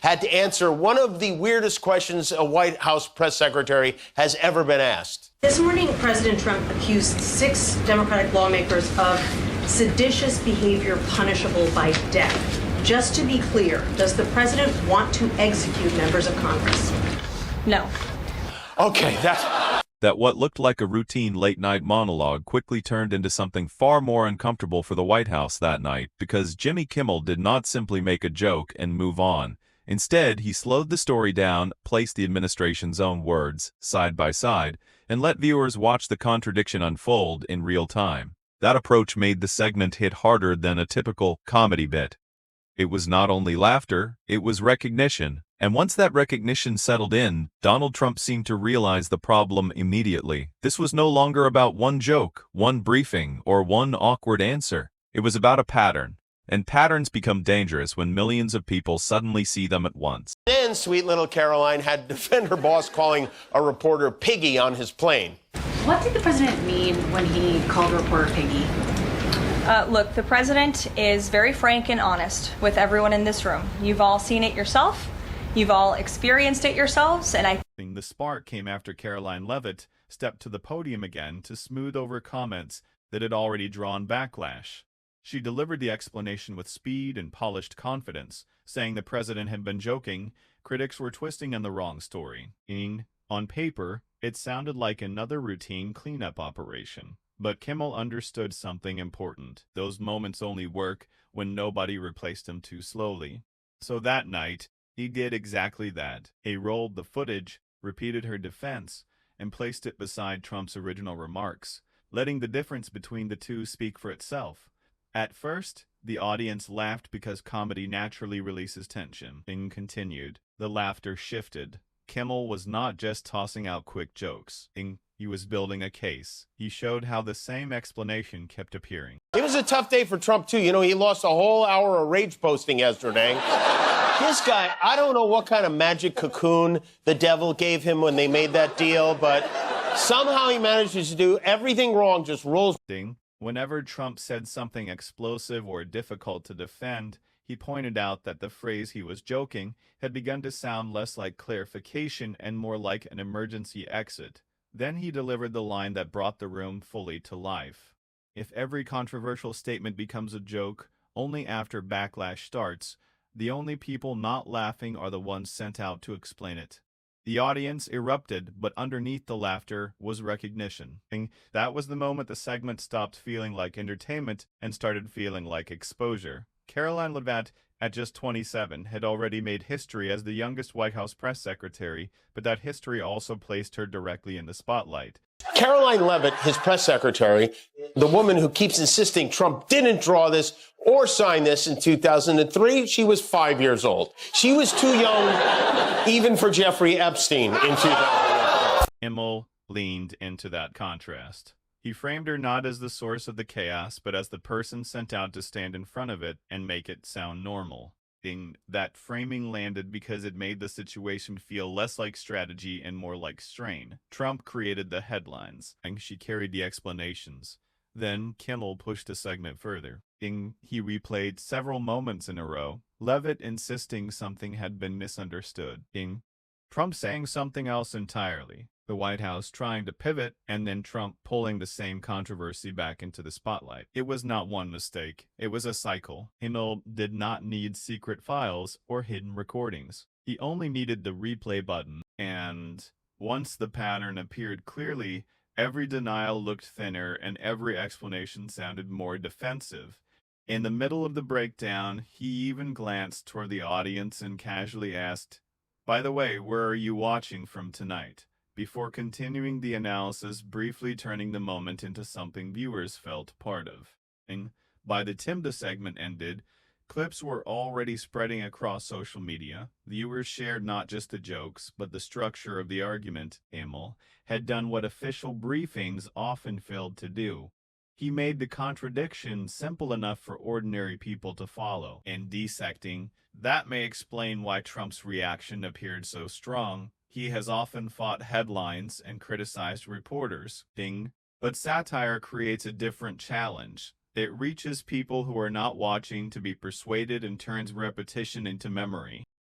had to answer one of the weirdest questions a White House press secretary has ever been asked. This morning, President Trump accused 6 Democratic lawmakers of seditious behavior punishable by death. Just to be clear, does the president want to execute members of Congress? No. Okay, That what looked like a routine late-night monologue quickly turned into something far more uncomfortable for the White House that night, because Jimmy Kimmel did not simply make a joke and move on. Instead, he slowed the story down, placed the administration's own words side by side, and let viewers watch the contradiction unfold in real time. That approach made the segment hit harder than a typical comedy bit. It was not only laughter, it was recognition. And once that recognition settled in, Donald Trump seemed to realize the problem immediately. This was no longer about one joke, one briefing, or one awkward answer. It was about a pattern. And patterns become dangerous when millions of people suddenly see them at once. Then sweet little Caroline had to defend her boss calling a reporter piggy on his plane. What did the president mean when he called a reporter piggy? Look, the president is very frank and honest with everyone in this room. You've all seen it yourself. You've all experienced it yourselves, and I think the spark came after Caroline Leavitt stepped to the podium again to smooth over comments that had already drawn backlash. She delivered the explanation with speed and polished confidence, saying the president had been joking, critics were twisting on the wrong story. On paper, it sounded like another routine cleanup operation. But Kimmel understood something important. Those moments only work when nobody replaced them too slowly. So that night, he did exactly that. He rolled the footage, repeated her defense, and placed it beside Trump's original remarks, letting the difference between the two speak for itself. At first, the audience laughed because comedy naturally releases tension. Thing continued. The laughter shifted. Kimmel was not just tossing out quick jokes. He was building a case. He showed how the same explanation kept appearing. It was a tough day for Trump, too. You know, he lost a whole hour of rage posting yesterday. This guy, I don't know what kind of magic cocoon the devil gave him when they made that deal, but somehow he manages to do everything wrong, just rolls. Whenever Trump said something explosive or difficult to defend, he pointed out that the phrase he was joking had begun to sound less like clarification and more like an emergency exit. Then he delivered the line that brought the room fully to life. If every controversial statement becomes a joke only after backlash starts, the only people not laughing are the ones sent out to explain it. The audience erupted, but underneath the laughter was recognition. That was the moment the segment stopped feeling like entertainment and started feeling like exposure. Caroline Leavitt, at just 27, had already made history as the youngest White House press secretary, but that history also placed her directly in the spotlight. Caroline Leavitt, his press secretary, the woman who keeps insisting Trump didn't draw this or sign this in 2003, she was 5 years old. She was too young even for Jeffrey Epstein in 2003. Kimmel leaned into that contrast. He framed her not as the source of the chaos, but as the person sent out to stand in front of it and make it sound normal. That framing landed because it made the situation feel less like strategy and more like strain. Trump created the headlines, and she carried the explanations. Then Kimmel pushed the segment further. He replayed several moments in a row, Leavitt insisting something had been misunderstood. Trump saying something else entirely. The White House trying to pivot, and then Trump pulling the same controversy back into the spotlight. It was not one mistake. It was a cycle. Kimmel did not need secret files or hidden recordings. He only needed the replay button. And once the pattern appeared clearly, every denial looked thinner and every explanation sounded more defensive. In the middle of the breakdown, he even glanced toward the audience and casually asked, "By the way, where are you watching from tonight?" Before continuing the analysis, briefly turning the moment into something viewers felt part of. By the time the segment ended, clips were already spreading across social media. Viewers shared not just the jokes, but the structure of the argument. Kimmel had done what official briefings often failed to do. He made the contradiction simple enough for ordinary people to follow. In dissecting, that may explain why Trump's reaction appeared so strong. He has often fought headlines and criticized reporters. But satire creates a different challenge. It reaches people who are not watching to be persuaded and turns repetition into memory.